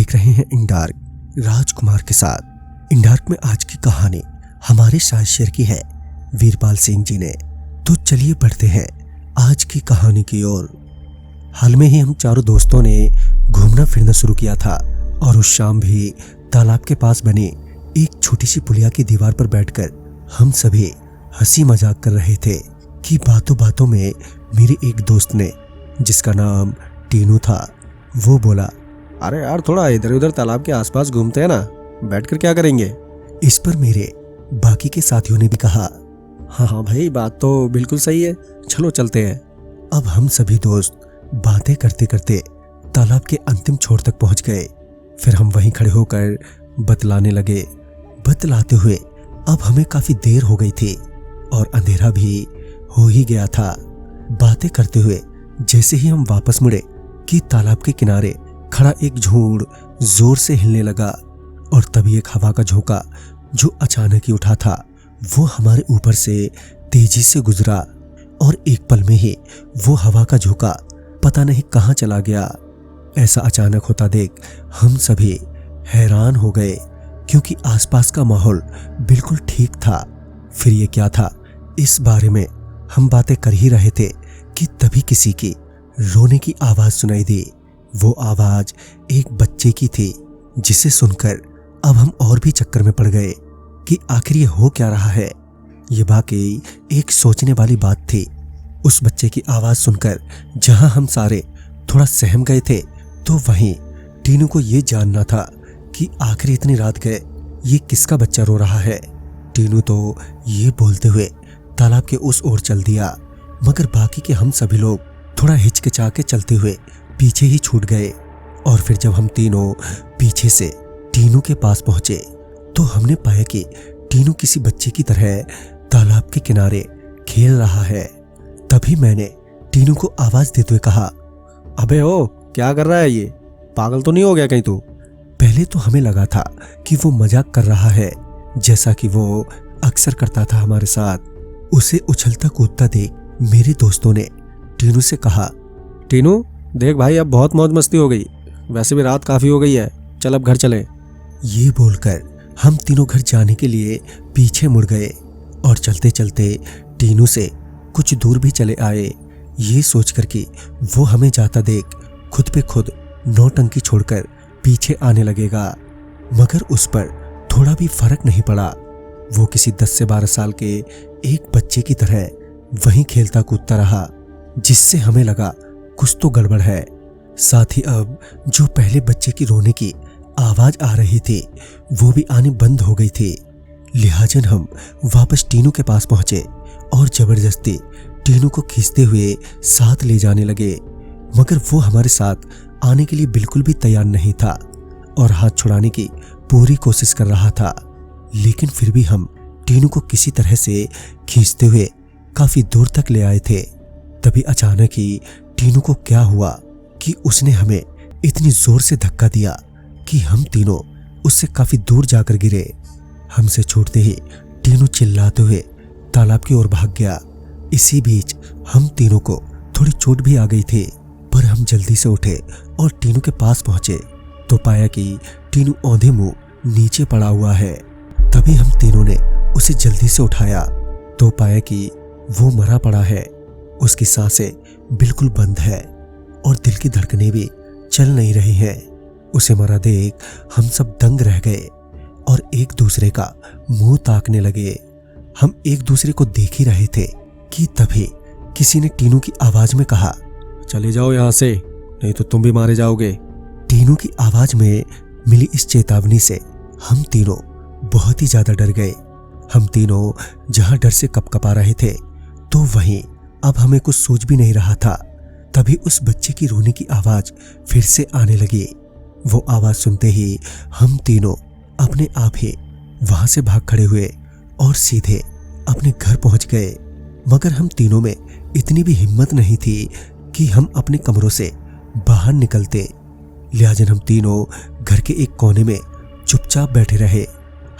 देख रहे हैं इंडार्क राजकुमार के साथ। इंडार्क में आज की कहानी हमारे साथ शेयर की है वीरपाल सिंह जी ने। तो चलिए बढ़ते हैं आज की कहानी की ओर। हाल में ही हम चारों दोस्तों ने घूमना फिरना शुरू किया था और उस शाम भी तालाब के पास बनी एक छोटी सी पुलिया की दीवार पर बैठकर हम सभी हंसी मजाक कर रहे थे कि बातों बातों में मेरे एक दोस्त ने, जिसका नाम टीनू था, वो बोला, अरे यार थोड़ा इधर उधर तालाब के आसपास घूमते हैं ना, बैठकर क्या करेंगे। इस पर मेरे बाकी के साथियों ने भी कहा, हाँ भाई बात तो बिल्कुल सही है, चलो चलते हैं। अब हम सभी दोस्त बातें करते करते तालाब के अंतिम छोर तक पहुंच गए। फिर हम वहीं खड़े होकर बतलाने लगे। बतलाते हुए अब हमें काफी देर हो गई थी और अंधेरा भी हो ही गया था। बातें करते हुए जैसे ही हम वापस मुड़े कि तालाब के किनारे खड़ा एक झूड़ जोर से हिलने लगा और तभी एक हवा का झोंका जो अचानक ही उठा था वो हमारे ऊपर से तेजी से गुजरा और एक पल में ही वो हवा का झोंका पता नहीं कहां चला गया। ऐसा अचानक होता देख हम सभी हैरान हो गए क्योंकि आसपास का माहौल बिल्कुल ठीक था। फिर ये क्या था, इस बारे में हम बातें कर ही रहे थे कि तभी किसी की रोने की आवाज सुनाई दी। वो आवाज एक बच्चे की थी जिसे सुनकर अब हम और भी चक्कर में पड़ गए कि आखिर ये हो क्या रहा है। ये वाकई एक सोचने वाली बात थी। उस बच्चे की आवाज सुनकर जहां हम सारे थोड़ा सहम गए थे, तो वहीं टीनू को ये जानना था कि आखिर इतनी रात गए ये किसका बच्चा रो रहा है। टीनू तो ये बोलते हुए तालाब के उस ओर चल दिया, मगर बाकी के हम सभी लोग थोड़ा हिचकिचा के चलते हुए पीछे ही छूट गए। और फिर जब हम तीनों पीछे से टीनू के पास पहुंचे तो हमने पाया कि टीनू किसी बच्चे की तरह तालाब के किनारे खेल रहा है। तभी मैंने टीनू को आवाज देते हुए कहा, अबे ओ क्या कर रहा है ये, पागल तो नहीं हो गया कहीं तू। पहले तो हमें लगा था कि वो मजाक कर रहा है, जैसा कि वो अक्सर करता था हमारे साथ। उसे उछलता कूदता देख मेरे दोस्तों ने टीनू से कहा, टीनू देख भाई अब बहुत मौज मस्ती हो गई, वैसे भी रात काफी हो गई है, चल अब घर चले। ये बोलकर हम तीनों घर जाने के लिए पीछे मुड़ गए और चलते चलते टीनू से कुछ दूर भी चले आए, ये सोचकर कि वो हमें जाता देख खुद पे खुद नौटंकी छोड़कर पीछे आने लगेगा। मगर उस पर थोड़ा भी फर्क नहीं पड़ा। वो किसी 10 से 12 साल के एक बच्चे की तरह वहीं खेलता कूदता रहा, जिससे हमें लगा कुछ तो गड़बड़ है। साथ ही अब जो पहले बच्चे की रोने की आवाज आ रही थी वो भी आनी बंद हो गई थी। लिहाजन हम वापस टीनू के पास पहुंचे और जबरदस्ती टीनू को खींचते हुए साथ ले जाने लगे, मगर वो हमारे साथ आने के लिए बिल्कुल भी तैयार नहीं था और हाथ छुड़ाने की पूरी कोशिश कर रहा था। लेकिन फिर भी हम टीनू को किसी तरह से खींचते हुए काफी दूर तक ले आए थे। तभी अचानक ही टीनू को क्या हुआ कि उसने हमें इतनी जोर से धक्का दिया कि हम तीनों उससे काफी दूर जाकर गिरे। हमसे छूटते ही टीनू चिल्लाते हुए तालाब की ओर भाग गया। इसी बीच हम तीनों को थोड़ी चोट भी आ गई थी, पर हम जल्दी से उठे और टीनू के पास पहुंचे तो पाया कि टीनू औंधे मुंह नीचे पड़ा हुआ है। तभी हम तीनों ने उसे जल्दी से उठाया तो पाया कि वो मरा पड़ा है। उसकी सांसें बिल्कुल बंद है और दिल की धड़कनें भी चल नहीं रही हैं। उसे मरा देख हम सब दंग रह गए और एक दूसरे का मुंह ताकने लगे। हम एक दूसरे को देख ही रहे थे कि तभी किसी ने टीनू की आवाज में कहा, चले जाओ यहाँ से, नहीं तो तुम भी मारे जाओगे। टीनू की आवाज में मिली इस चेतावनी से हम तीनों बहुत ही ज्यादा डर गए। हम तीनों जहां डर से कपकपा रहे थे तो वहीं अब हमें कुछ सूझ भी नहीं रहा था। तभी उस बच्चे की रोने की आवाज फिर से आने लगी। वो आवाज सुनते ही हम तीनों अपने आप ही वहां से भाग खड़े हुए और सीधे अपने घर पहुंच गए। मगर हम तीनों में इतनी भी हिम्मत नहीं थी कि हम अपने कमरों से बाहर निकलते। लिहाजा हम तीनों घर के एक कोने में चुपचाप बैठे रहे।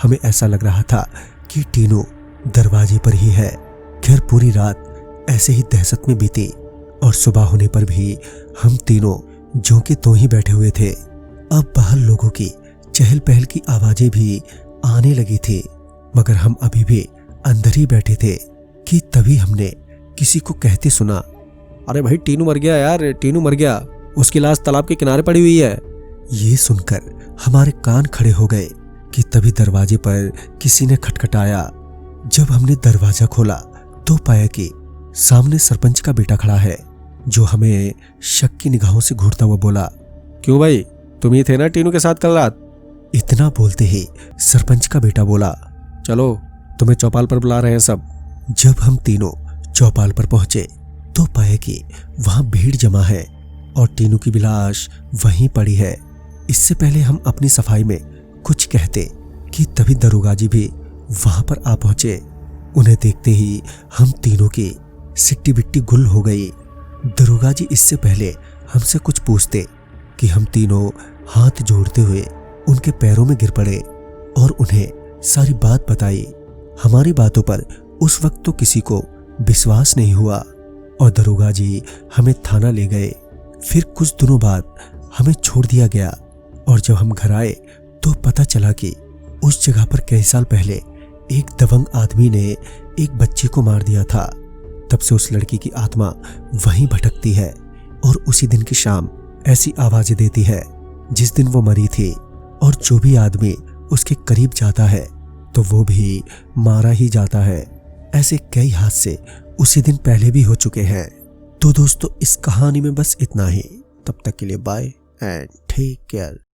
हमें ऐसा लग रहा था कि टीनू दरवाजे पर ही है। खैर पूरी रात ऐसे ही दहशत में बीती और सुबह होने पर भी हम तीनों जो के तो ही बैठे हुए थे। अब बाहर लोगों की चहल पहल की आवाजें भी आने लगी थी, मगर हम अभी भी अंदर ही बैठे थे कि तभी हमने किसी को कहते सुना, अरे भाई टीनू मर गया यार, टीनू मर गया, उसकी लाश तालाब के किनारे पड़ी हुई है। ये सुनकर हमारे कान खड़े हो गए कि तभी दरवाजे पर किसी ने खटखटाया। जब हमने दरवाजा खोला तो पाया कि सामने सरपंच का बेटा खड़ा है, जो हमें शक की निगाहों से घूरता हुआ बोला, क्यों भाई, तुम ही थे ना टीनू के साथ कल रात? इतना बोलते ही सरपंच का बेटा बोला, चलो तुम्हें चौपाल पर बुला रहे हैं सब। जब हम तीनों चौपाल पर पहुंचे तो पाए कि वहां भीड़ जमा है और टीनू की लाश वहीं पड़ी है। इससे पहले हम अपनी सफाई में कुछ कहते कि तभी दरोगा जी भी वहां पर आ पहुंचे। उन्हें देखते ही हम तीनों की सिट्टी बिट्टी गुल हो गई। दरोगा जी इससे पहले हमसे कुछ पूछते कि हम तीनों हाथ जोड़ते हुए उनके पैरों में गिर पड़े और उन्हें सारी बात बताई। हमारी बातों पर उस वक्त तो किसी को विश्वास नहीं हुआ और दरोगा जी हमें थाना ले गए। फिर कुछ दिनों बाद हमें छोड़ दिया गया और जब हम घर आए तो पता चला कि उस जगह पर कई साल पहले एक दबंग आदमी ने एक बच्ची को मार दिया था। तब से उस लड़की की आत्मा वहीं भटकती है और उसी दिन की शाम ऐसी आवाजें देती है जिस दिन वो मरी थी, और जो भी आदमी उसके करीब जाता है तो वो भी मारा ही जाता है। ऐसे कई हादसे उसी दिन पहले भी हो चुके हैं। तो दोस्तों, इस कहानी में बस इतना ही। तब तक के लिए बाय एंड टेक केयर।